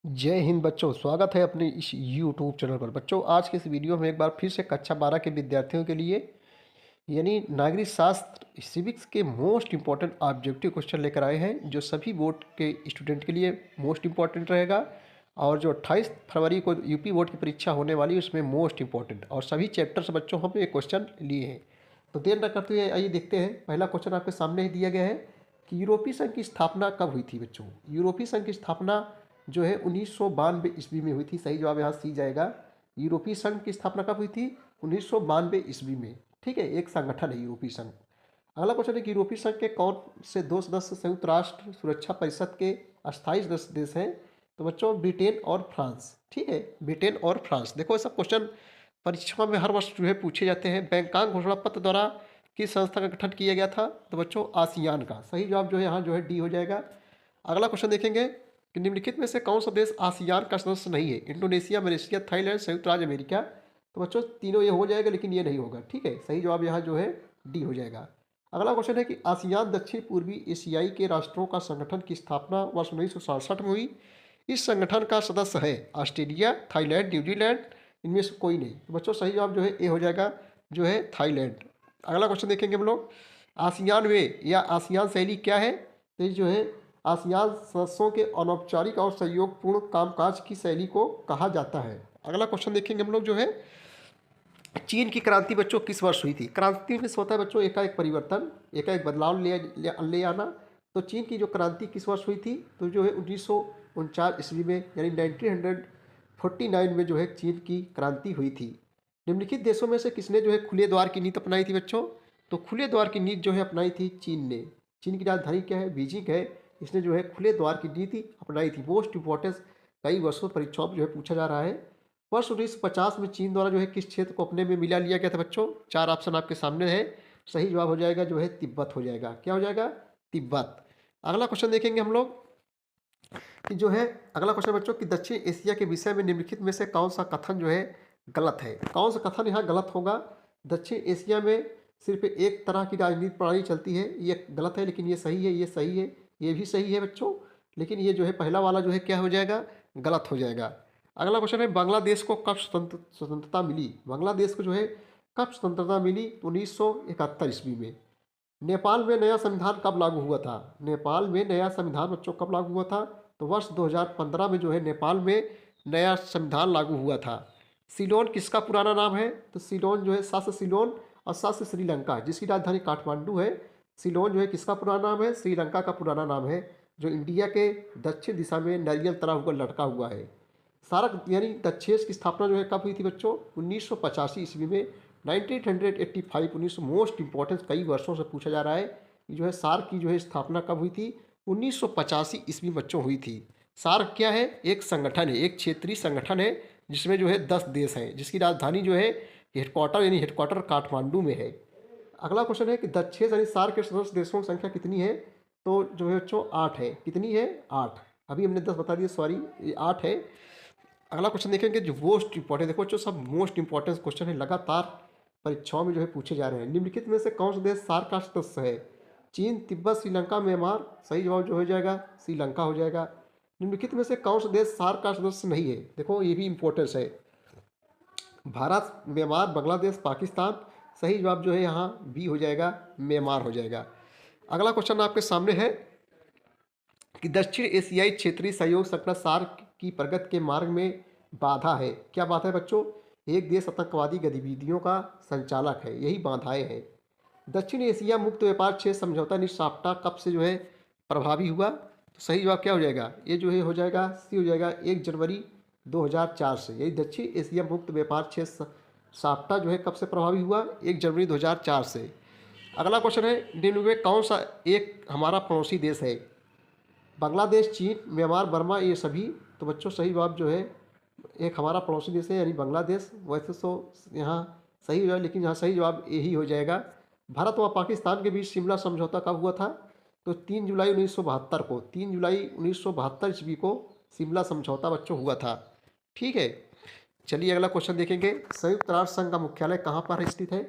जय हिंद बच्चों, स्वागत है अपने इस यूट्यूब चैनल पर। बच्चों, आज के इस वीडियो में एक बार फिर से कक्षा 12 के विद्यार्थियों के लिए यानी नागरिक शास्त्र सिविक्स के मोस्ट इम्पॉर्टेंट ऑब्जेक्टिव क्वेश्चन लेकर आए हैं, जो सभी बोर्ड के स्टूडेंट के लिए मोस्ट इम्पॉर्टेंट रहेगा। और जो 28 फरवरी को यूपी बोर्ड की परीक्षा होने वाली है उसमें मोस्ट इम्पॉर्टेंट, और सभी चैप्टर से बच्चों हमने ये क्वेश्चन लिए हैं। तो देर न करते हुए आइए देखते हैं। पहला क्वेश्चन आपके सामने ही दिया गया है कि यूरोपीय संघ की स्थापना कब हुई थी। बच्चों, यूरोपीय संघ की स्थापना जो है 1992 ईस्वी में हुई थी। सही जवाब यहाँ सी जाएगा। यूरोपीय संघ की स्थापना कब हुई थी? 1992 ईस्वी में। ठीक है, एक संगठन है यूरोपीय संघ। अगला क्वेश्चन है कि यूरोपीय संघ के कौन से दो सदस्य संयुक्त राष्ट्र सुरक्षा परिषद के अस्थायी सदस्य देश हैं? तो बच्चों, ब्रिटेन और फ्रांस। ठीक है, ब्रिटेन और फ्रांस। देखो, सब क्वेश्चन परीक्षा में हर वर्ष जो है पूछे जाते हैं। बैंकॉक घोषणा पत्र द्वारा किस संस्था का गठन किया गया था? तो बच्चों, आसियान का। सही जवाब जो है यहाँ जो है डी हो जाएगा। अगला क्वेश्चन देखेंगे कि निम्नलिखित में से कौन सा देश आसियान का सदस्य नहीं है? इंडोनेशिया, मलेशिया, थाईलैंड, संयुक्त राज्य अमेरिका। तो बच्चों, तीनों ये हो जाएगा, लेकिन ये नहीं होगा। ठीक है, सही जवाब यहाँ जो है डी हो जाएगा। अगला क्वेश्चन है कि आसियान दक्षिण पूर्वी एशियाई के राष्ट्रों का संगठन की स्थापना वर्ष 1967 में हुई। इस संगठन का सदस्य है ऑस्ट्रेलिया, थाईलैंड, न्यूजीलैंड। इनमें से कोई नहीं। तो बच्चों, सही जवाब जो है ए हो जाएगा, जो है थाईलैंड। अगला क्वेश्चन देखेंगे हम लोग। आसियान वे या आसियान शैली क्या है? तो ये जो है आसियान सदस्यों के अनौपचारिक और सहयोगपूर्ण कामकाज की शैली को कहा जाता है। अगला क्वेश्चन देखेंगे हम लोग, जो है चीन की क्रांति बच्चों किस वर्ष हुई थी? क्रांति में होता है बच्चों एकाएक परिवर्तन, एकाएक बदलाव ले आना। तो चीन की जो क्रांति किस वर्ष हुई थी? तो जो है 1949 ईस्वी में, यानी 1949 में जो है चीन की क्रांति हुई थी। निम्नलिखित देशों में से किसने जो है खुले द्वार की नीति अपनाई थी बच्चों? तो खुले द्वार की नीति जो है अपनाई थी चीन ने। चीन की राजधानी क्या है? बीजिंग है। इसने जो है खुले द्वार की नीति अपनाई थी। मोस्ट इंपॉर्टेंस कई वर्षों परीक्षाओं में जो है पूछा जा रहा है। वर्ष 1950 में चीन द्वारा जो है किस क्षेत्र को अपने में मिला लिया गया था बच्चों? चार ऑप्शन आपके सामने है। सही जवाब हो जाएगा जो है तिब्बत हो जाएगा। क्या हो जाएगा? तिब्बत। अगला क्वेश्चन देखेंगे हम लोग कि जो है अगला क्वेश्चन बच्चों कि दक्षिण एशिया के विषय में निम्नलिखित में से कौन सा कथन जो है गलत है? कौन सा कथन यहाँ गलत होगा? दक्षिण एशिया में सिर्फ एक तरह की राजनीति प्रणाली चलती है, ये गलत है। लेकिन ये सही है, ये सही है, ये भी सही है बच्चों। लेकिन ये जो है पहला वाला जो है क्या हो जाएगा? गलत हो जाएगा। अगला क्वेश्चन है बांग्लादेश को कब स्वतंत्रता मिली? बांग्लादेश को जो है कब स्वतंत्रता मिली? 1971 ईस्वी में। नेपाल में नया संविधान कब लागू हुआ था? नेपाल में नया संविधान बच्चों कब लागू हुआ था? तो वर्ष 2015 में जो है नेपाल में नया संविधान लागू हुआ था। सीलोन किसका पुराना नाम है? तो सीलोन जो है सास सीलोन और सास श्रीलंका, जिसकी राजधानी काठमांडू है। सीलोन जो है किसका पुराना नाम है? श्रीलंका का पुराना नाम है, जो इंडिया के दक्षिण दिशा में नारियल तरह हुआ लटका हुआ है। सार्क यानी दक्षेस की स्थापना जो है कब हुई थी बच्चों? 1985 ईस्वी में। 1985 1900 मोस्ट इंपॉर्टेंट कई वर्षों से पूछा जा रहा है कि जो है सार्क की जो है स्थापना कब हुई थी? 1985 ईस्वी बच्चों हुई थी। सार्क क्या है? एक संगठन है, एक क्षेत्रीय संगठन है, जिसमें जो है 10 देश हैं, जिसकी राजधानी जो है हेडक्वार्टर यानी हेडक्वार्टर काठमांडू में है। अगला क्वेश्चन है कि दक्षेस यानी सार्क के सदस्य देशों की संख्या कितनी है? तो जो है बच्चों 8 है। कितनी है? 8। अभी हमने 10 बता दिए, सॉरी, ये 8 है। अगला क्वेश्चन देखेंगे जो मोस्ट इंपॉर्टेंट, देखो बच्चों सब मोस्ट इंपॉर्टेंट क्वेश्चन है, लगातार परीक्षाओं में जो है पूछे जा रहे हैं। निम्नलिखित में से कौन सा देश सार्क का सदस्य है? चीन, तिब्बत, श्रीलंका, म्यांमार। सही जवाब जो हो जाएगा श्रीलंका हो जाएगा। निम्नलिखित में से कौन सा देश सार्क का सदस्य नहीं है? देखो ये भी इंपॉर्टेंस है। भारत, म्यांमार, बांग्लादेश, पाकिस्तान। सही जवाब जो है यहाँ बी हो जाएगा, म्यांमार हो जाएगा। अगला क्वेश्चन आपके सामने है कि दक्षिण एशियाई क्षेत्रीय सहयोग संगठन सार्क की प्रगति के मार्ग में बाधा है। क्या बाधा है बच्चों? एक देश आतंकवादी गतिविधियों का संचालक है, यही बाधाएं हैं। दक्षिण एशिया मुक्त व्यापार क्षेत्र समझौता निसाप्टा कब से जो है प्रभावी हुआ? तो सही जवाब क्या हो जाएगा? ये जो है हो जाएगा सी हो जाएगा 1 जनवरी 2004 से। यही दक्षिण एशिया मुक्त व्यापार क्षेत्र साप्टा जो है कब से प्रभावी हुआ? 1 जनवरी 2004 से। अगला क्वेश्चन है निम्न में कौन सा एक हमारा पड़ोसी देश है? बांग्लादेश, चीन, म्यांमार, बर्मा, ये सभी। तो बच्चों सही जवाब जो है एक हमारा पड़ोसी देश है, यानी बांग्लादेश। वैसे तो यहाँ सही हो जाए, लेकिन यहाँ सही जवाब यही हो जाएगा। भारत व पाकिस्तान के बीच शिमला समझौता कब हुआ था? तो 3 जुलाई 1972 को, 3 जुलाई 1972 ईस्वी को शिमला समझौता बच्चों हुआ था। ठीक है, चलिए अगला क्वेश्चन देखेंगे। संयुक्त राष्ट्र संघ का मुख्यालय कहाँ पर स्थित है?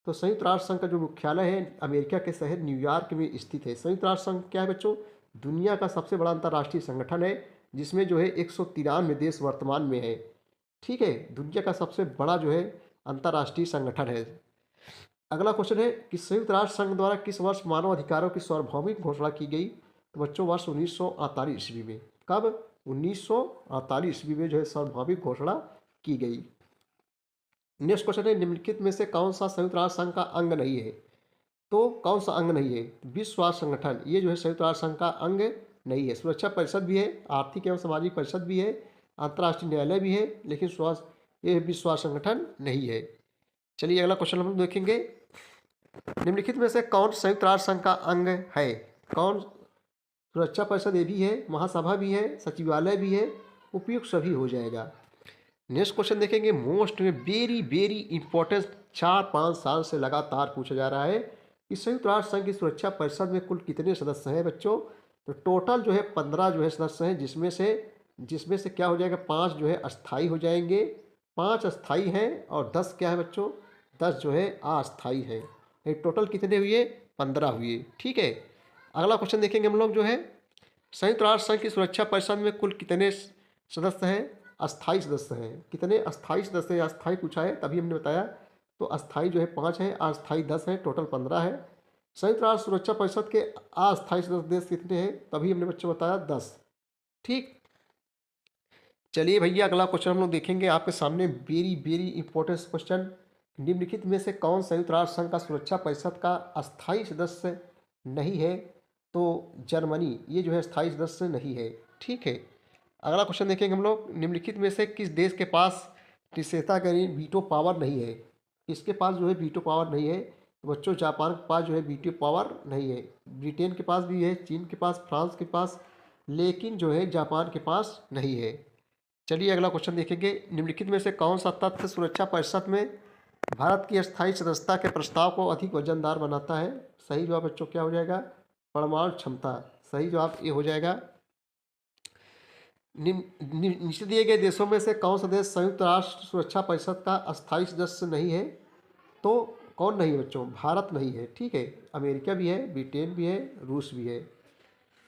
तो संयुक्त राष्ट्र संघ का जो मुख्यालय है अमेरिका के शहर न्यूयॉर्क में स्थित है। संयुक्त राष्ट्र संघ क्या है बच्चों? दुनिया का सबसे बड़ा अंतर्राष्ट्रीय संगठन है, जिसमें जो है 193 देश वर्तमान में है। ठीक है, दुनिया का सबसे बड़ा जो है अंतर्राष्ट्रीय संगठन है। अगला क्वेश्चन है कि संयुक्त राष्ट्र संघ द्वारा किस वर्ष मानव अधिकारों की सार्वभौमिक घोषणा की गई? तो बच्चों वर्ष 1948 ईस्वी में। कब? 1948 ईस्वी में जो है सार्वभौमिक घोषणा की गई। नेक्स्ट क्वेश्चन है निम्नलिखित में से कौन सा संयुक्त राष्ट्र संघ का अंग नहीं है? तो कौन सा अंग नहीं है? विश्व स्वास्थ्य संगठन ये जो है संयुक्त राष्ट्र संघ का अंग नहीं है। सुरक्षा परिषद भी है, आर्थिक एवं सामाजिक परिषद भी है, अंतर्राष्ट्रीय न्यायालय भी है, लेकिन स्वास्थ्य ये विश्व स्वास्थ्य संगठन नहीं है। चलिए अगला क्वेश्चन हम देखेंगे। निम्नलिखित में से कौन संयुक्त राष्ट्र संघ का अंग है? कौन? सुरक्षा परिषद ये भी है, महासभा भी है, सचिवालय भी है, उपयुक्त सभी हो जाएगा। नेक्स्ट क्वेश्चन देखेंगे। मोस्ट वेरी वेरी इंपॉर्टेंट 4-5 साल से लगातार पूछा जा रहा है कि संयुक्त राष्ट्र संघ की सुरक्षा परिषद में कुल कितने सदस्य हैं बच्चों? तो टोटल जो है 15 जो है सदस्य हैं, जिसमें से क्या हो जाएगा, 5 जो है अस्थाई हो जाएंगे, 5 अस्थाई हैं और 10 क्या है बच्चों, 10 जो है अस्थाई है। ये टोटल कितने हुए? 15 हुए। ठीक है, अगला क्वेश्चन देखेंगे हम लोग जो है संयुक्त राष्ट्र संघ की सुरक्षा परिषद में कुल कितने सदस्य हैं? अस्थाई सदस्य हैं। कितने अस्थाई सदस्य हैं? अस्थाई पूछा है तभी हमने बताया। तो अस्थाई जो है 5 है, अस्थाई 10 है, टोटल 15 है। संयुक्त राष्ट्र सुरक्षा परिषद के अस्थाई सदस्य देश कितने हैं? तभी हमने बच्चों बताया 10। ठीक, चलिए भैया अगला क्वेश्चन हम लोग देखेंगे आपके सामने। Very very important question. निम्नलिखित में से कौन संयुक्त राष्ट्र संघ का सुरक्षा परिषद का अस्थाई सदस्य नहीं है? तो जर्मनी ये जो है अस्थाई सदस्य नहीं है। ठीक है, अगला क्वेश्चन देखेंगे हम लोग। निम्नलिखित में से किस देश के पास निषेधाज्ञा वीटो पावर नहीं है? किसके पास जो है वीटो पावर नहीं है? तो बच्चों जापान के पास जो है वीटो पावर नहीं है, ब्रिटेन के पास भी है, चीन के पास, फ्रांस के पास, लेकिन जो है जापान के पास नहीं है। चलिए अगला क्वेश्चन देखेंगे। निम्नलिखित में से कौन सा तथ्य सुरक्षा परिषद में भारत की अस्थायी सदस्यता के प्रस्ताव को अधिक वजनदार बनाता है? सही जवाब बच्चों क्या हो जाएगा? परमाणु क्षमता। सही जवाब ये हो जाएगा। नीचे दिए गए देशों में से कौन सा देश संयुक्त राष्ट्र सुरक्षा परिषद का अस्थायी सदस्य नहीं है? तो कौन नहीं है बच्चों? भारत नहीं है। ठीक है, अमेरिका भी है, ब्रिटेन भी है, रूस भी है।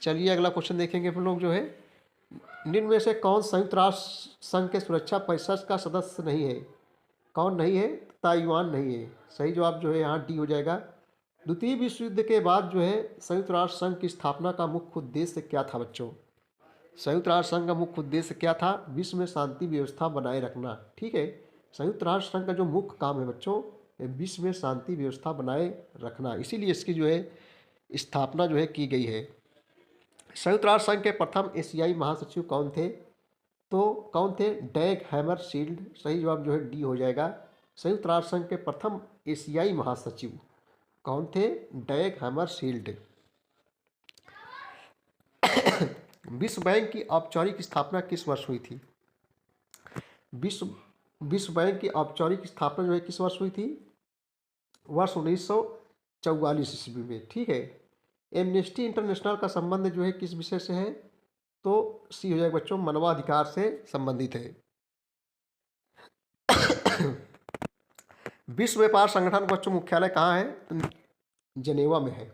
चलिए अगला क्वेश्चन देखेंगे हम लोग जो है निम्न में से कौन संयुक्त राष्ट्र संघ के सुरक्षा परिषद का सदस्य नहीं है? कौन नहीं है? ताइवान नहीं है। सही जवाब जो है यहाँ डी हो जाएगा। द्वितीय विश्व युद्ध के बाद जो है संयुक्त राष्ट्र संघ की स्थापना का मुख्य उद्देश्य क्या था बच्चों? संयुक्त राष्ट्र संघ का मुख्य उद्देश्य क्या था? विश्व में शांति व्यवस्था बनाए रखना। ठीक है, संयुक्त राष्ट्र संघ का जो मुख्य काम है बच्चों विश्व में शांति व्यवस्था बनाए रखना, इसीलिए इसकी जो है स्थापना जो है की गई है। संयुक्त राष्ट्र संघ के प्रथम एशियाई महासचिव कौन थे? तो कौन थे? डैग हैमरशील्ड। सही जवाब जो है डी हो जाएगा। संयुक्त राष्ट्र संघ के प्रथम एशियाई महासचिव कौन थे? डैग हैमरशील्ड। विश्व बैंक की औपचारिक स्थापना किस वर्ष हुई थी? विश्व बैंक की औपचारिक स्थापना जो है किस वर्ष हुई थी? वर्ष 1944 ईस्वी में। ठीक है, एमनेस्टी इंटरनेशनल का संबंध जो है किस विषय से है? तो सी हो जाएगा बच्चों, मानवाधिकार से संबंधित है। विश्व व्यापार संगठन का बच्चों मुख्यालय कहाँ है? तो जनेवा में है।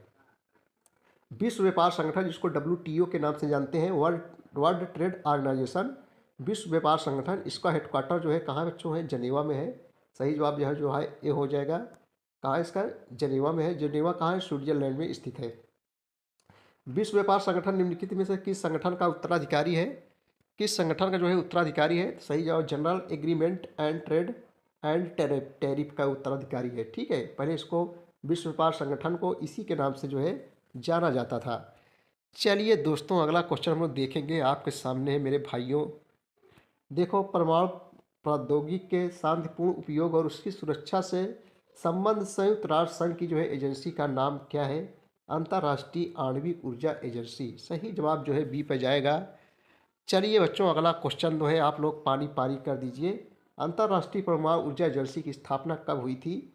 विश्व व्यापार संगठन जिसको WTO के नाम से जानते हैं, वर्ल्ड ट्रेड ऑर्गेनाइजेशन, विश्व व्यापार संगठन, इसका हेडक्वार्टर जो है कहाँ बच्चों है? जनेवा में है। सही जवाब जो है ये हो जाएगा। कहाँ इसका? जनेवा में है। जनेवा कहाँ है? स्विट्जरलैंड में स्थित है। विश्व व्यापार संगठन निम्नलिखित में से किस संगठन का उत्तराधिकारी है? किस संगठन का जो है उत्तराधिकारी है? सही जवाब general agreement and trade and tariff का उत्तराधिकारी है। ठीक है, पहले इसको विश्व व्यापार संगठन को इसी के नाम से जो है जाना जाता था। चलिए दोस्तों अगला क्वेश्चन हम लोग देखेंगे आपके सामने है मेरे भाइयों। देखो, परमाणु प्रौद्योगिकी के शांतिपूर्ण उपयोग और उसकी सुरक्षा से संबंध संयुक्त राष्ट्र संघ की जो है एजेंसी का नाम क्या है? अंतर्राष्ट्रीय आणविक ऊर्जा एजेंसी। सही जवाब जो है बी पे जाएगा। चलिए बच्चों अगला क्वेश्चन जो है आप लोग पानी पानी कर दीजिए। अंतर्राष्ट्रीय परमाणु ऊर्जा एजेंसी की स्थापना कब हुई थी?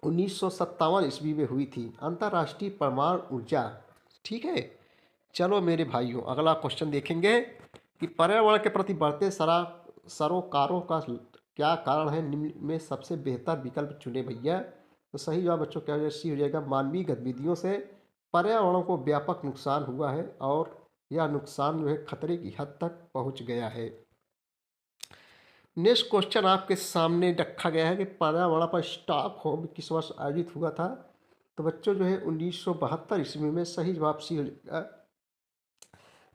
1957 ईस्वी में हुई थी अंतर्राष्ट्रीय परमाणु ऊर्जा। ठीक है, चलो मेरे भाइयों अगला क्वेश्चन देखेंगे कि पर्यावरण के प्रति बढ़ते सरोकारों का क्या कारण है? निम्न में सबसे बेहतर विकल्प चुने भैया। तो सही जवाब बच्चों क्या हो जाएगा? सी हो जाएगा। मानवीय गतिविधियों से पर्यावरण को व्यापक नुकसान हुआ है और या नुकसान जो है खतरे की हद तक पहुंच गया है। नेक्स्ट क्वेश्चन आपके सामने रखा गया है कि पहला बड़ा पर स्टॉकहोम किस वर्ष आयोजित हुआ था। तो बच्चों जो है 1972 ईस्वी में सही जवाब सी हो जाएगा।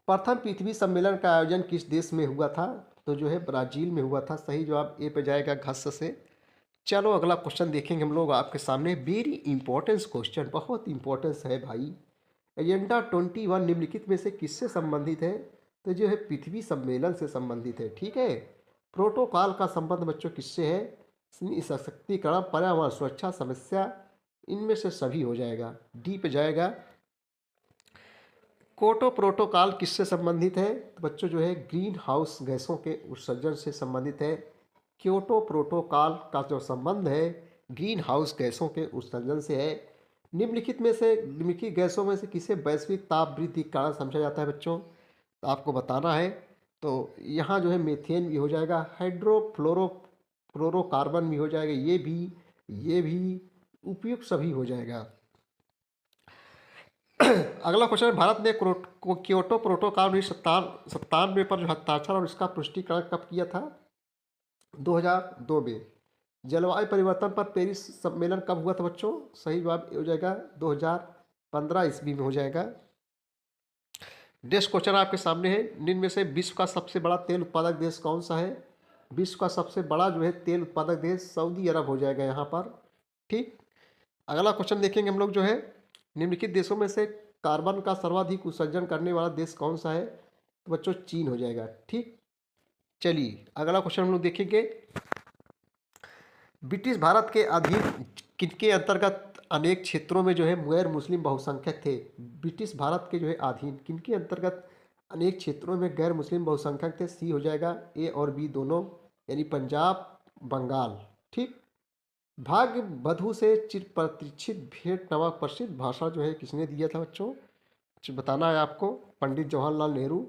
प्रथम पृथ्वी सम्मेलन का आयोजन किस देश में हुआ था। तो जो है ब्राजील में हुआ था। सही जवाब ए पे जाएगा घस से। चलो अगला क्वेश्चन देखेंगे हम लोग आपके सामने। वेरी इंपॉर्टेंस क्वेश्चन, बहुत इंपॉर्टेंस है भाई। एजेंडा 21 निम्नलिखित में से किससे संबंधित है। तो जो है पृथ्वी सम्मेलन से संबंधित है। ठीक है। प्रोटोकॉल का संबंध बच्चों किससे है। सशक्तिकरण, पर्यावरण सुरक्षा, समस्या, इनमें से सभी हो जाएगा। डी पे जाएगा। क्योटो प्रोटोकॉल किससे संबंधित है। तो बच्चों जो है ग्रीन हाउस गैसों के उत्सर्जन से संबंधित है। क्योटो प्रोटोकॉल का जो संबंध है ग्रीन हाउस गैसों के उत्सर्जन से है। निम्नलिखित गैसों में से किसे वैश्विक ताप वृद्धि का कारण समझा जाता है बच्चों। तो आपको बताना है। तो यहाँ जो है मीथेन भी हो जाएगा, हाइड्रोफ्लोरोकार्बन भी हो जाएगा, ये भी उपयुक्त सभी हो जाएगा। अगला क्वेश्चन है, भारत ने क्योटो प्रोटोकॉल 1997 पर जो हस्ताक्षर और इसका पुष्टिकरण कब किया था। 2002 में। जलवायु परिवर्तन पर पेरिस सम्मेलन कब हुआ था बच्चों। सही जवाब हो जाएगा 2015 ईस्वी में हो जाएगा। नेक्स्ट क्वेश्चन आपके सामने है, निम्न में से विश्व का सबसे बड़ा तेल उत्पादक देश कौन सा है। विश्व का सबसे बड़ा जो है तेल उत्पादक देश सऊदी अरब हो जाएगा यहाँ पर। ठीक। अगला क्वेश्चन देखेंगे हम लोग जो है, निम्नलिखित देशों में से कार्बन का सर्वाधिक उत्सर्जन करने वाला देश कौन सा है। तो बच्चों चीन हो जाएगा। ठीक। चलिए अगला क्वेश्चन हम लोग देखेंगे, ब्रिटिश भारत के अधीन किनके अंतर्गत अनेक क्षेत्रों में जो है गैर मुस्लिम बहुसंख्यक थे। ब्रिटिश भारत के जो है अधीन किनके अंतर्गत अनेक क्षेत्रों में गैर मुस्लिम बहुसंख्यक थे। सी हो जाएगा, ए और बी दोनों, यानी पंजाब, बंगाल। ठीक। भाग्य वधु से चिर प्रतिष्ठित भेंट नामक प्रसिद्ध भाषण जो है किसने दिया था बच्चों। बताना है आपको। पंडित जवाहरलाल नेहरू,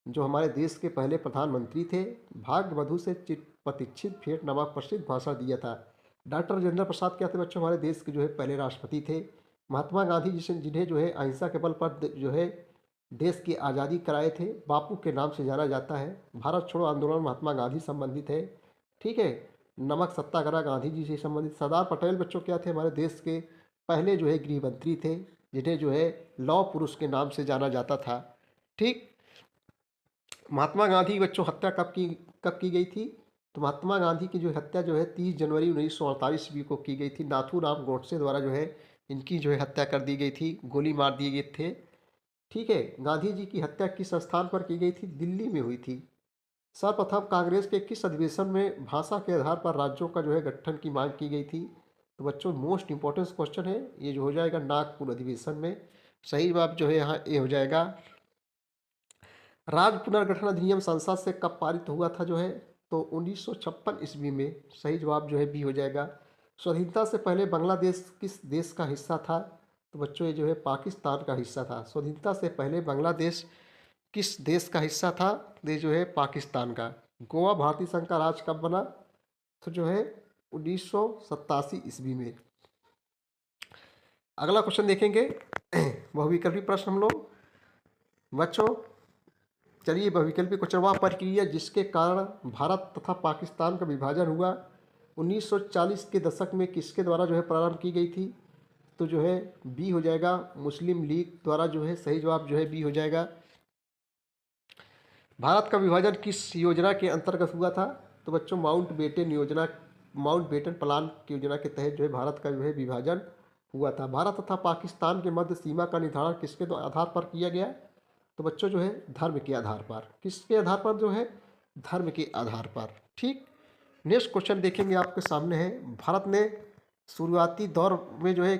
जो हमारे देश के पहले प्रधानमंत्री थे, भाग्य वधु से चिर प्रतिष्ठित भेंट नामक प्रसिद्ध भाषण दिया था। डॉक्टर राजेंद्र प्रसाद क्या थे बच्चों, हमारे देश के जो है पहले राष्ट्रपति थे। महात्मा गांधी जिन्हें जो है अहिंसा के बल पर जो है देश की आज़ादी कराए थे, बापू के नाम से जाना जाता है। भारत छोड़ो आंदोलन महात्मा गांधी संबंधित है। ठीक है। नमक सत्याग्रह गांधी जी से संबंधित। सरदार पटेल बच्चों क्या थे, हमारे देश के पहले जो है गृह मंत्री थे, जिन्हें जो है लौह पुरुष के नाम से जाना जाता था। ठीक। महात्मा गांधी बच्चों हत्या कब की गई थी। तो महात्मा गांधी की जो हत्या जो है 30 जनवरी 1948 ईस्वी को की गई थी। नाथूराम गोडसे द्वारा जो है इनकी जो है हत्या कर दी गई थी, गोली मार दिए गए थे। ठीक है। गांधी जी की हत्या किस स्थान पर की गई थी। दिल्ली में हुई थी। सर्वप्रथम कांग्रेस के किस अधिवेशन में भाषा के आधार पर राज्यों का जो है गठन की मांग की गई थी। तो बच्चों मोस्ट इंपॉर्टेंट क्वेश्चन है, ये जो हो जाएगा नागपुर अधिवेशन में। सही जवाब जो है यहाँ ए हो जाएगा। राज्य पुनर्गठन अधिनियम संसद से कब पारित हुआ था जो है। तो 1956 ईस्वी में। सही जवाब जो है बी हो जाएगा। स्वाधीनता से पहले बांग्लादेश किस देश का हिस्सा था। तो बच्चों ये जो है पाकिस्तान का हिस्सा था। स्वाधीनता से पहले बांग्लादेश किस देश का हिस्सा था। ये जो है पाकिस्तान का। गोवा भारतीय संघ का राज्य कब बना। तो जो है 1987 ईस्वी में। अगला क्वेश्चन देखेंगे बहुविकल्पी प्रश्न हम लोग बच्चों। चलिए बहुविकल्पी क्वेश्चन, वह प्रक्रिया जिसके कारण भारत तथा पाकिस्तान का विभाजन हुआ 1940 के दशक में किसके द्वारा जो है प्रारंभ की गई थी। तो जो है बी हो जाएगा, मुस्लिम लीग द्वारा जो है। सही जवाब जो है बी हो जाएगा। भारत का विभाजन किस योजना के अंतर्गत हुआ था। तो बच्चों माउंट बेटन प्लान की योजना के तहत जो है भारत का जो है विभाजन हुआ था। भारत तथा पाकिस्तान के मध्य सीमा का निर्धारण किसके आधार पर किया गया। तो बच्चों जो है धर्म के आधार पर। किसके आधार पर जो है, धर्म के आधार पर। ठीक। नेक्स्ट क्वेश्चन देखेंगे आपके सामने है, भारत ने शुरुआती दौर में जो है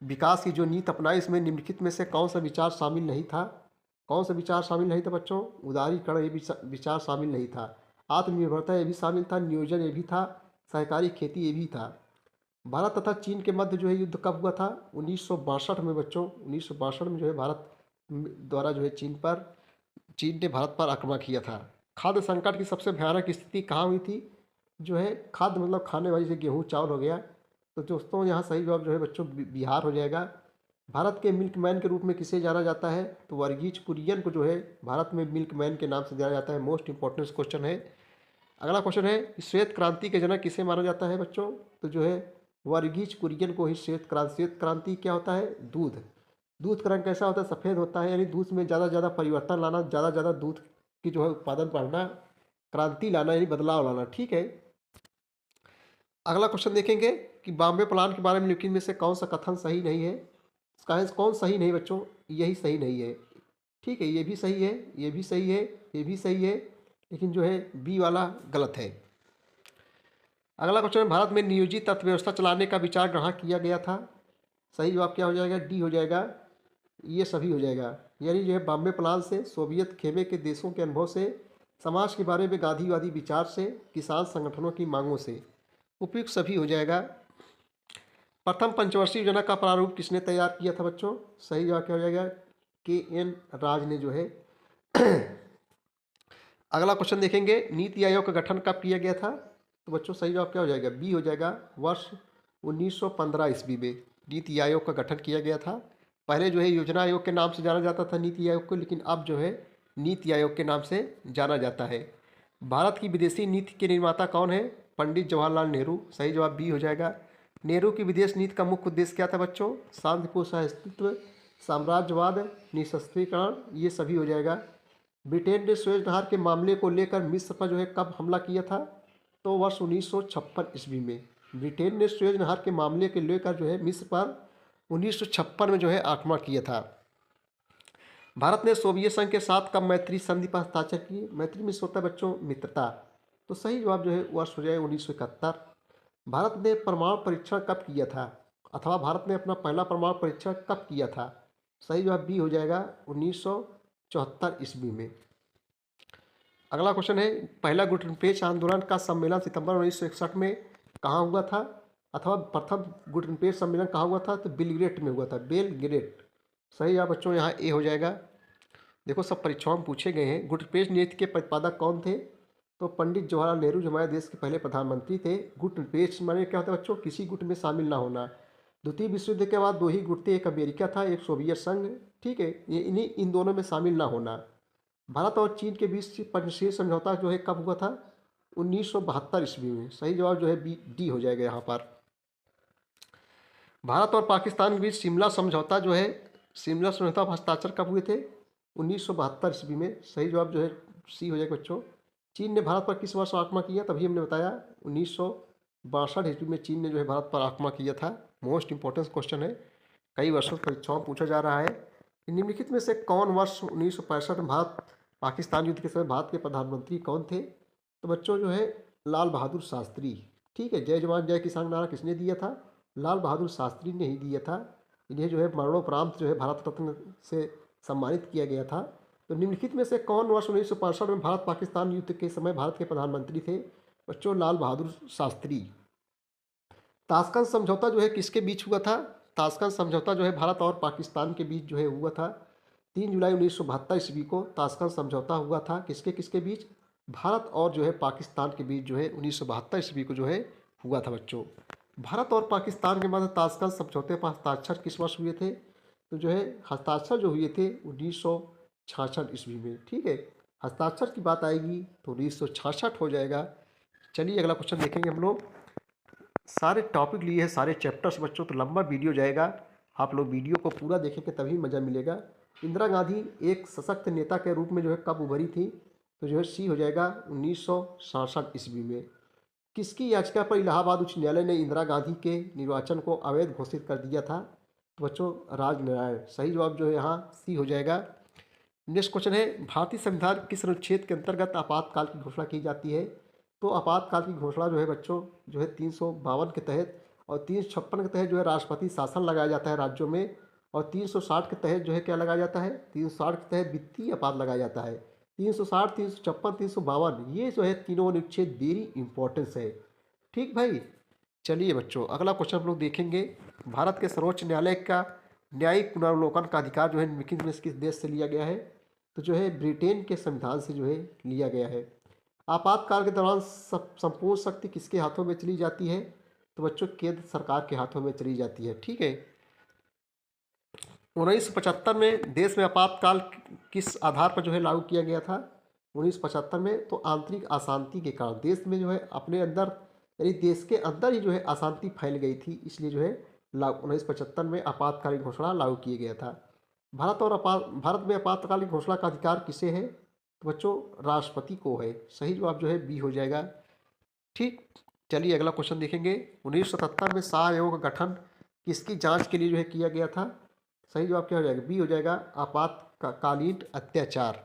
विकास की जो नीति अपनाई, इसमें निम्नलिखित में से कौन सा विचार शामिल नहीं था। कौन सा विचार शामिल नहीं था बच्चों। उदारीकरण ये विचार शामिल नहीं था। आत्मनिर्भरता ये भी शामिल था। नियोजन ये भी था। सहकारी खेती ये भी था। भारत तथा चीन के मध्य जो है युद्ध कब हुआ था। 1962 में बच्चों। 1962 में जो है भारत द्वारा जो है चीन ने भारत पर आक्रमण किया था। खाद्य संकट की सबसे भयानक स्थिति कहाँ हुई थी। जो है खाद्य मतलब खाने वाली, जैसे गेहूँ चावल हो गया। तो दोस्तों यहाँ सही जवाब जो है बच्चों बिहार हो जाएगा। भारत के मिल्कमैन के रूप में किसे जाना जाता है? तो वर्गीज कुरियन को जो है भारत में मिल्कमैन के नाम से जाना जाता है। मोस्ट इंपॉर्टेंट क्वेश्चन है। अगला क्वेश्चन है, श्वेत क्रांति के जनक किसे माना जाता है बच्चों? तो जो है वर्गीज कुरियन को ही श्वेत क्रांति क्या होता है? दूध। दूध का रंग कैसा होता है? सफ़ेद होता है, यानी दूध में ज़्यादा ज़्यादा परिवर्तन लाना, ज़्यादा ज़्यादा दूध की जो है उत्पादन बढ़ना, क्रांति लाना यानी बदलाव लाना। ठीक है। अगला क्वेश्चन देखेंगे कि बॉम्बे प्लान के बारे में निम्नलिखित में से कौन सा कथन सही नहीं है? कौन सही नहीं बच्चों? यही सही नहीं है। ठीक है, ये भी सही है, ये भी सही है, ये भी सही है, लेकिन जो है बी वाला गलत है। अगला क्वेश्चन है, भारत में नियोजित अर्थव्यवस्था चलाने का विचार ग्रहण किया गया था। सही जवाब क्या हो जाएगा? डी हो जाएगा। ये सभी हो जाएगा, यानी जो है बॉम्बे प्लान से, सोवियत खेमे के देशों के अनुभव से, समाज के बारे में गांधीवादी विचार से, किसान संगठनों की मांगों से, उपयुक्त सभी हो जाएगा। प्रथम पंचवर्षीय योजना का प्रारूप किसने तैयार किया था बच्चों? सही जवाब क्या हो जाएगा? के.एन. राज ने जो है। अगला क्वेश्चन देखेंगे, नीति आयोग का गठन कब किया गया था? तो बच्चों सही जवाब क्या हो जाएगा? बी हो जाएगा। वर्ष 1915 ईस्वी में नीति आयोग का गठन किया गया था। पहले जो है योजना आयोग के नाम से जाना जाता था नीति आयोग को, लेकिन अब जो है नीति आयोग के नाम से जाना जाता है। भारत की विदेशी नीति के निर्माता कौन है? पंडित जवाहरलाल नेहरू। सही जवाब बी हो जाएगा। नेहरू की विदेश नीति का मुख्य उद्देश्य क्या था बच्चों? शांतिपूर्ण सह-अस्तित्व, साम्राज्यवाद, निशस्त्रीकरण, ये सभी हो जाएगा। ब्रिटेन ने सुएज नहर के मामले को लेकर मिस्र पर जो है कब हमला किया था? तो वर्ष 1956 ईस्वी में ब्रिटेन ने सुएज नहर के मामले के लेकर जो है मिस्र पर 1956 में जो है आक्रमण किया था। भारत ने सोवियत संघ के साथ कब मैत्री संधि पर हस्ताक्षर की? मैत्री में होता है बच्चों मित्रता। तो सही जवाब जो है वर्ष हो जाएगा 1971। भारत ने परमाणु परीक्षण कब किया था, अथवा भारत ने अपना पहला परमाणु परीक्षण कब किया था? सही जवाब बी हो जाएगा 1974 ईस्वी में। अगला क्वेश्चन है, पहला गुटनपेच आंदोलन का सम्मेलन सितंबर 1961 में कहाँ हुआ था, अथवा प्रथम गुटनपेच सम्मेलन कहाँ हुआ था? तो बेलग्रेड में हुआ था। बेलग्रेड। सही जवाब बच्चों यहाँ ए हो जाएगा। देखो सब परीक्षाओं में पूछे गए हैं। गुटनपेच नीति के प्रतिपादक कौन थे? तो पंडित जवाहरलाल नेहरू जो हमारे देश के पहले प्रधानमंत्री थे। गुटनपेच माने क्या होता है बच्चों? किसी गुट में शामिल ना होना। द्वितीय विश्व युद्ध के बाद दो ही गुट थे, एक अमेरिका था, एक सोवियत संघ। ठीक है, ये इन दोनों में शामिल ना होना। भारत और चीन के बीच पंचशील समझौता जो है कब हुआ था? 1972 ईस्वी में। सही जवाब जो है बी डी हो जाएगा यहाँ पर। भारत और पाकिस्तान के बीच शिमला समझौता जो है, शिमला समझौता पर हस्ताक्षर कब हुए थे? 1972 ईस्वी में। सही जवाब जो है सी हो जाएगा बच्चों। चीन ने भारत पर किस वर्ष आक्रमण किया? तभी हमने बताया 1962 ईस्वी में चीन ने जो है भारत पर आक्रमण किया था। मोस्ट इंपॉर्टेंट क्वेश्चन है, कई वर्षों परीक्षाओं में पूछा जा रहा है। निम्नलिखित में से कौन वर्ष 1965 में भारत पाकिस्तान युद्ध के समय भारत के प्रधानमंत्री कौन थे? तो बच्चों जो है लाल बहादुर शास्त्री। ठीक है, जय जवान जय किसान नारा किसने दिया था? लाल बहादुर शास्त्री ने ही दिया था। इन्हें जो है मरणोपरांत जो है भारत रत्न से सम्मानित किया गया था। तो निम्नलिखित में से कौन वर्ष 1965 में भारत पाकिस्तान युद्ध के समय भारत के प्रधानमंत्री थे? बच्चों लाल बहादुर शास्त्री। ताशकंद समझौता जो है किसके बीच हुआ था? ताशकंद समझौता जो है भारत और पाकिस्तान के बीच जो है हुआ था। 3 जुलाई 1972 ईस्वी को ताशकंद समझौता हुआ था। किसके किसके बीच? भारत और जो है पाकिस्तान के बीच जो है 1972 ईस्वी को जो है हुआ था बच्चों। भारत और पाकिस्तान के मध्य ताशकंद समझौते पर हस्ताक्षर किस वर्ष हुए थे? तो जो है हस्ताक्षर जो हुए थे 1966 ईस्वी में। ठीक है, हस्ताक्षर की बात आएगी तो 1966 हो जाएगा। चलिए अगला क्वेश्चन देखेंगे हम लोग। सारे टॉपिक लिए हैं, सारे चैप्टर्स बच्चों, तो लंबा वीडियो जाएगा। आप लोग वीडियो को पूरा देखेंगे तभी मज़ा मिलेगा। इंदिरा गांधी एक सशक्त नेता के रूप में जो है कब उभरी थी? तो जो है सी हो जाएगा 1967 ईस्वी में। किसकी याचिका पर इलाहाबाद उच्च न्यायालय ने इंदिरा गांधी के निर्वाचन को अवैध घोषित कर दिया था? तो बच्चों राजनारायण। सही जवाब जो है यहाँ सी हो जाएगा। नेक्स्ट क्वेश्चन है, भारतीय संविधान किस अनुच्छेद के अंतर्गत आपातकाल की घोषणा की जाती है? तो आपातकाल की घोषणा जो है बच्चों जो है 352 के तहत, और 356 के तहत जो है राष्ट्रपति शासन लगाया जाता है राज्यों में, और 360 के तहत जो है क्या लगाया जाता है? 360 के तहत वित्तीय आपात लगाया जाता है। 360, 356, 352 ये जो है तीनों अनुच्छेद वेरी इंपॉर्टेंस है। ठीक भाई, चलिए बच्चों अगला क्वेश्चन हम लोग देखेंगे। भारत के सर्वोच्च न्यायालय का न्यायिक पुनर्वलोकन का अधिकार जो है निम्नलिखित में किस देश से लिया गया है? तो जो है ब्रिटेन के संविधान से जो है लिया गया है। आपातकाल के दौरान संपूर्ण शक्ति किसके हाथों में चली जाती है? तो बच्चों केंद्र सरकार के हाथों में चली जाती है। ठीक है, 1975 में देश में आपातकाल किस आधार पर जो है लागू किया गया था? 1975 में तो आंतरिक अशांति के कारण देश में जो है अपने अंदर, यानी देश के अंदर ही जो है अशांति फैल गई थी, इसलिए जो है 1975 में आपातकालीन घोषणा लागू किया गया था। भारत में आपातकालीन घोषणा का अधिकार किसे है? तो बच्चों राष्ट्रपति को है। सही जवाब जो है बी हो जाएगा। ठीक, चलिए अगला क्वेश्चन देखेंगे। 1977 में शाह आयोग का गठन किसकी जांच के लिए जो है किया गया था? सही जवाब क्या हो जाएगा? बी हो जाएगा, आपातकालीन अत्याचार।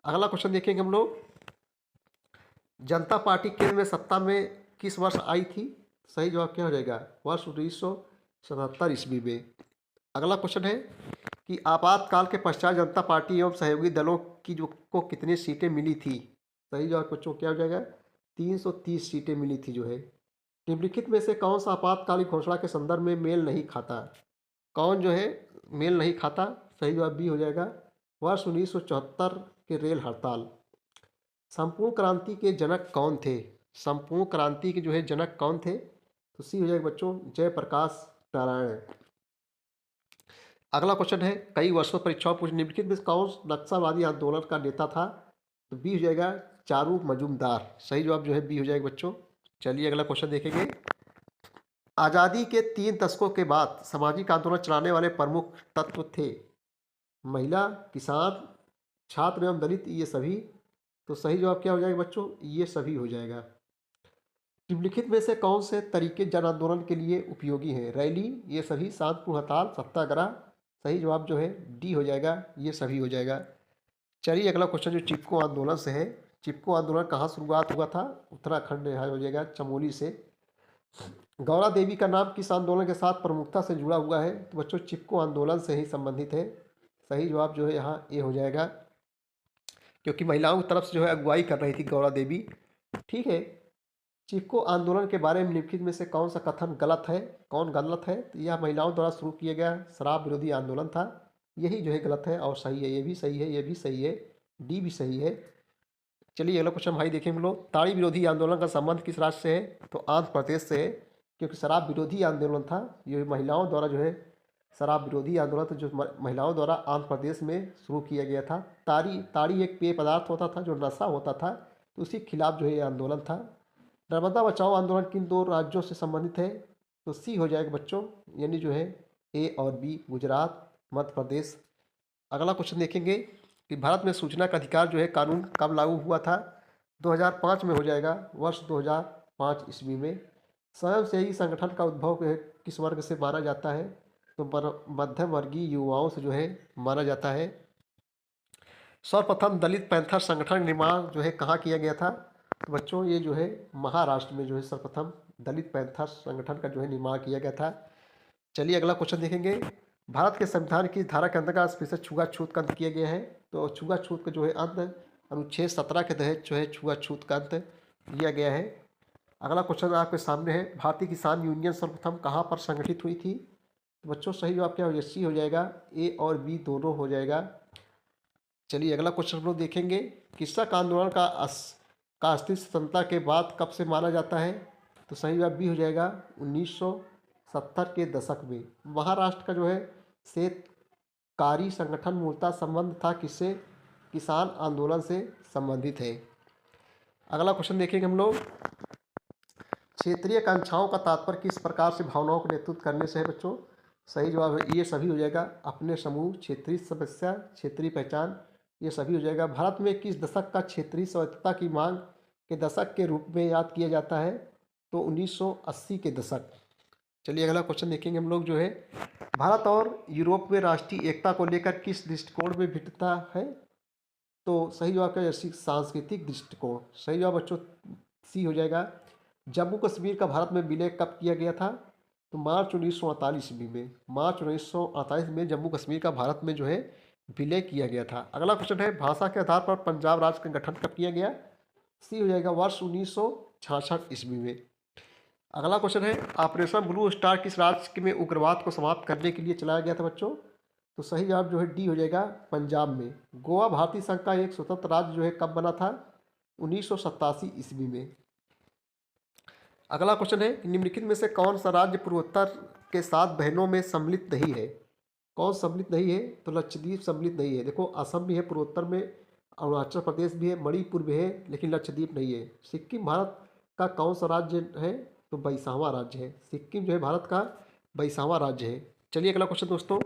अगला क्वेश्चन देखेंगे हम लोग। जनता पार्टी केंद्र में सत्ता में किस वर्ष आई थी? सही जवाब क्या हो जाएगा? वर्ष 1977 ईस्वी में। अगला क्वेश्चन है कि आपातकाल के पश्चात जनता पार्टी एवं सहयोगी दलों की जो को कितनी सीटें मिली थी? सही जवाब बच्चों क्या हो जाएगा? 330 सीटें मिली थी जो है। निम्नलिखित में से कौन सा आपातकालीन घोषणा के संदर्भ में मेल नहीं खाता? कौन जो है मेल नहीं खाता? सही जवाब बी हो जाएगा, वर्ष 1974 के रेल हड़ताल। संपूर्ण क्रांति के जनक कौन थे? संपूर्ण क्रांति के जो है जनक कौन थे? तो सी हो जाएगा बच्चों, जयप्रकाश नारायण। अगला क्वेश्चन है, कई वर्षों परीक्षाओं पूछ निम्नलिखित में कौन नक्सलवादी आंदोलन का नेता था? तो बी हो जाएगा, चारू मजूमदार। सही जवाब जो है बी हो जाएगा बच्चों। चलिए अगला क्वेश्चन देखेंगे। आज़ादी के 3 दशकों के बाद सामाजिक आंदोलन चलाने वाले प्रमुख तत्व थे? महिला, किसान, छात्र एवं दलित, ये सभी। तो सही जवाब क्या हो जाएगा बच्चों? ये सभी हो जाएगा। निम्नलिखित में से कौन से तरीके जन आंदोलन के लिए उपयोगी हैं? रैली, ये सभी, शांतिपूर्ण हड़ताल, सत्याग्रह। सही जवाब जो है डी हो जाएगा, ये सभी हो जाएगा। चलिए अगला क्वेश्चन जो चिपको आंदोलन से है। चिपको आंदोलन कहाँ शुरुआत हुआ था? उत्तराखंड यहाँ हो जाएगा, चमोली से। गौरा देवी का नाम किस आंदोलन के साथ प्रमुखता से जुड़ा हुआ है? तो बच्चों चिपको आंदोलन से ही संबंधित है। सही जवाब जो है यहाँ ए हो जाएगा, क्योंकि महिलाओं की तरफ से जो है अगुवाई कर रही थी गौरा देवी। ठीक है, चिपको आंदोलन के बारे में निम्नलिखित में से कौन सा कथन गलत है? कौन गलत है? तो यह महिलाओं द्वारा शुरू किया गया शराब विरोधी आंदोलन था। यही जो है गलत है, और सही है, ये भी सही है, ये भी सही है, डी भी सही है। चलिए अगला क्वेश्चन भाई देखें हम लोग। ताड़ी विरोधी आंदोलन का संबंध किस राज्य से है? तो आंध्र प्रदेश से है, क्योंकि शराब विरोधी आंदोलन था। ये महिलाओं द्वारा जो है शराब विरोधी आंदोलन तो जो महिलाओं द्वारा आंध्र प्रदेश में शुरू किया गया था। ताड़ी एक पेय पदार्थ होता था जो नशा होता था, तो उसके खिलाफ जो है ये आंदोलन था। नर्मदा बचाओ आंदोलन किन 2 राज्यों से संबंधित है? तो सी हो जाएगा बच्चों, यानी जो है ए और बी, गुजरात, मध्य प्रदेश। अगला क्वेश्चन देखेंगे कि भारत में सूचना का अधिकार जो है कानून कब लागू हुआ था? 2005 में हो जाएगा, वर्ष 2005 ईस्वी में। स्वयं से ही संगठन का उद्भव किस वर्ग से माना जाता है? तो मध्यम वर्गीय युवाओं से जो है माना जाता है। सर्वप्रथम दलित पैंथर संगठन निर्माण जो है कहाँ किया गया था? तो बच्चों ये जो है महाराष्ट्र में जो है सर्वप्रथम दलित पैंथर संगठन का जो है निर्माण किया गया था। चलिए अगला क्वेश्चन देखेंगे। भारत के संविधान की धारा के अंतर्गत स्पेशल छुआछूत का अंत किया गया है। तो छुआछूत का जो है अंत अनुच्छेद 17 के तहत जो है छुआछूत का अंत लिया गया है। अगला क्वेश्चन आपके सामने है, भारतीय किसान यूनियन सर्वप्रथम कहाँ पर संगठित हुई थी? तो बच्चों सही जवाब क्या हो जाएगा? सी हो जाएगा, ए और बी दोनों हो जाएगा। चलिए अगला क्वेश्चन हम लोग देखेंगे। कृषक आंदोलन का अस्तित्व स्वतंत्रता के बाद कब से माना जाता है? तो सही जवाब बी हो जाएगा, 1970 के दशक में। महाराष्ट्र का जो है शेतकारी संगठन मूलतः संबंध था किससे? किसान आंदोलन से संबंधित है। अगला क्वेश्चन देखेंगे हम लोग। क्षेत्रीय आकांक्षाओं का तात्पर्य किस प्रकार से भावनाओं को नेतृत्व करने से है बच्चों? सही जवाब है ये सभी हो जाएगा, अपने समूह, क्षेत्रीय समस्या, क्षेत्रीय पहचान, ये सभी हो जाएगा। भारत में किस दशक का क्षेत्रीय स्वायत्तता की मांग के दशक के रूप में याद किया जाता है? तो 1980 के दशक। चलिए अगला क्वेश्चन देखेंगे हम लोग जो है, भारत और यूरोप में राष्ट्रीय एकता को लेकर किस दृष्टिकोण में भिन्नता है? तो सही जवाब क्या है? सांस्कृतिक दृष्टिकोण। सही जवाब बच्चों सी हो जाएगा। जम्मू कश्मीर का भारत में विलय कब किया गया था? तो मार्च 1948 ईस्वी में। मार्च 1948 में जम्मू कश्मीर का भारत में जो है विलय किया गया था। अगला क्वेश्चन है, भाषा के आधार पर पंजाब राज्य का गठन कब किया गया? सी हो जाएगा, वर्ष 1966 ईस्वी में। अगला क्वेश्चन है, ऑपरेशन ब्लू स्टार किस राज्य में उग्रवाद को समाप्त करने के लिए चलाया गया था बच्चों? तो सही जवाब जो है डी हो जाएगा, पंजाब में। गोवा भारतीय संघ का एक स्वतंत्र राज्य जो है कब बना था? 1987 ईस्वी में। अगला क्वेश्चन है, निम्नलिखित में से कौन सा राज्य पूर्वोत्तर के 7 बहनों में सम्मिलित नहीं है? कौन सम्मिलित नहीं है? तो लक्षद्वीप सम्मिलित नहीं है। देखो असम भी है पूर्वोत्तर में, अरुणाचल प्रदेश भी है, मणिपुर भी है, लेकिन लक्षद्वीप नहीं है। सिक्किम भारत का कौन सा राज्य है? तो 22वां राज्य है। सिक्किम जो है भारत का 22वां राज्य है। चलिए अगला क्वेश्चन दोस्तों,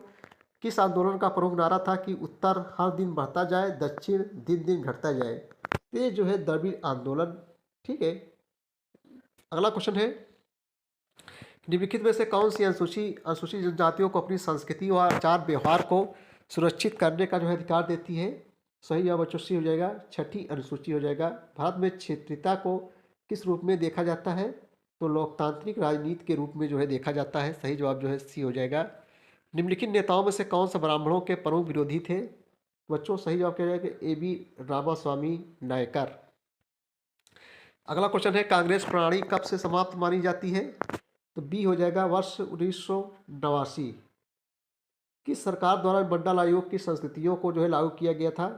किस आंदोलन का प्रमुख नारा था कि उत्तर हर दिन बढ़ता जाए, दक्षिण दिन दिन घटता जाए? ये जो है द्रविड़ आंदोलन। ठीक है। अगला क्वेश्चन है, निम्नलिखित में से कौन सी अनुसूचित जनजातियों को अपनी संस्कृति और आचार व्यवहार को सुरक्षित करने का जो है अधिकार देती है? सही जवाब बच्चों सी हो जाएगा, छठी अनुसूची हो जाएगा। भारत में क्षेत्रीयता को किस रूप में देखा जाता है? तो लोकतांत्रिक राजनीति के रूप में जो है देखा जाता है। सही जवाब जो है सी हो जाएगा। निम्नलिखित नेताओं में से कौन सा ब्राह्मणों के प्रमुख विरोधी थे? बच्चों सही जवाब क्या जाएगा, AB रामास्वामी नायकर। अगला क्वेश्चन है, कांग्रेस प्रणाली कब से समाप्त मानी जाती है? तो बी हो जाएगा, वर्ष 1989। किस सरकार द्वारा मंडल आयोग की संस्कृतियों को जो है लागू किया गया था?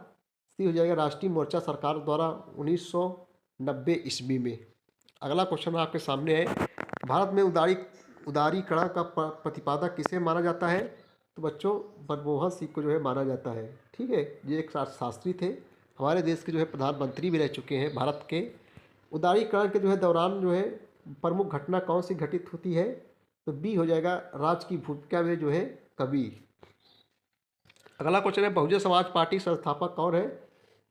सी हो जाएगा, राष्ट्रीय मोर्चा सरकार द्वारा 1990 ईस्वी में। अगला क्वेश्चन आपके सामने है, भारत में उदारीकरण का प्रतिपादक किसे माना जाता है? तो बच्चों मनमोहन सिंह को जो है माना जाता है। ठीक है, ये एक शास्त्री थे, हमारे देश के जो है प्रधानमंत्री भी रह चुके हैं भारत के। उदारीकरण के जो है दौरान जो है प्रमुख घटना कौन सी घटित होती है? तो बी हो जाएगा, राज की भूमिका में जो है कवि। अगला क्वेश्चन है, बहुजन समाज पार्टी संस्थापक कौन है?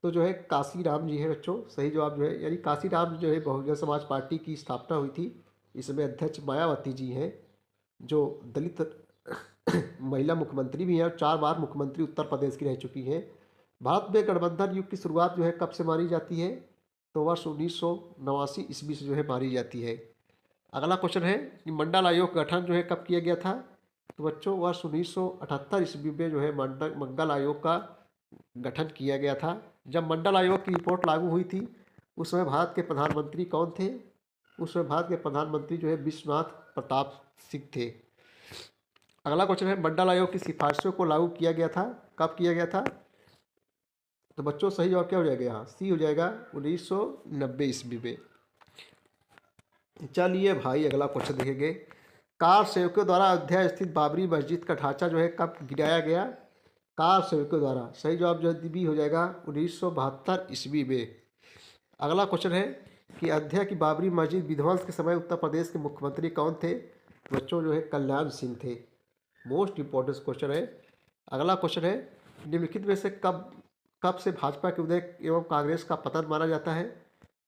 तो जो है काशीराम जी है बच्चों। सही जवाब जो है, यानी काशीराम जो है बहुजन समाज पार्टी की स्थापना हुई थी। इसमें अध्यक्ष मायावती जी हैं, जो दलित महिला मुख्यमंत्री भी हैं और 4 बार मुख्यमंत्री उत्तर प्रदेश की रह चुकी हैं। भारत में गठबंधन युग की शुरुआत जो है कब से मानी जाती है? तो वर्ष 1989 ईस्वी से जो है मानी जाती है। अगला क्वेश्चन है कि मंडल आयोग का गठन जो है कब किया गया था? तो बच्चों वर्ष 1978 ईस्वी में जो है मंडल आयोग का गठन किया गया था। जब मंडल आयोग की रिपोर्ट लागू हुई थी उस समय भारत के प्रधानमंत्री कौन थे? उस समय भारत के प्रधानमंत्री जो है विश्वनाथ प्रताप सिंह थे। अगला क्वेश्चन है, मंडल आयोग की सिफारिशों को लागू किया गया था, कब किया गया था? तो बच्चों सही जवाब क्या हो जाएगा यहाँ? सी हो जाएगा, 1990 ईस्वी में। चलिए भाई अगला क्वेश्चन देखेंगे, कार सेवकों द्वारा अयोध्या स्थित बाबरी मस्जिद का ढांचा जो है कब गिराया गया? कार सेवकों द्वारा। सही जवाब जो है बी हो जाएगा, 1972 ईस्वी में। अगला क्वेश्चन है कि अयोध्या की बाबरी मस्जिद विध्वंस के समय उत्तर प्रदेश के मुख्यमंत्री कौन थे? बच्चों जो है कल्याण सिंह थे। मोस्ट इंपॉर्टेंट क्वेश्चन है। अगला क्वेश्चन है, निम्नलिखित में से कब से भाजपा के उदय एवं कांग्रेस का पतन माना जाता है?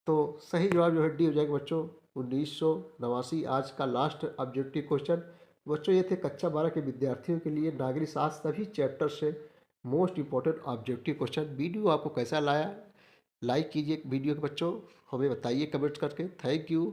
तो सही जवाब जो है डी हो जाएगा बच्चों, 1989। आज का लास्ट ऑब्जेक्टिव क्वेश्चन बच्चों ये थे कक्षा 12 के विद्यार्थियों के लिए नागरिक शास्त्र सभी चैप्टर से most important objective question. Video आपको कैसा लाया? लाइक कीजिए वीडियो के बच्चों, हमें बताइए कमेंट करके। Thank you.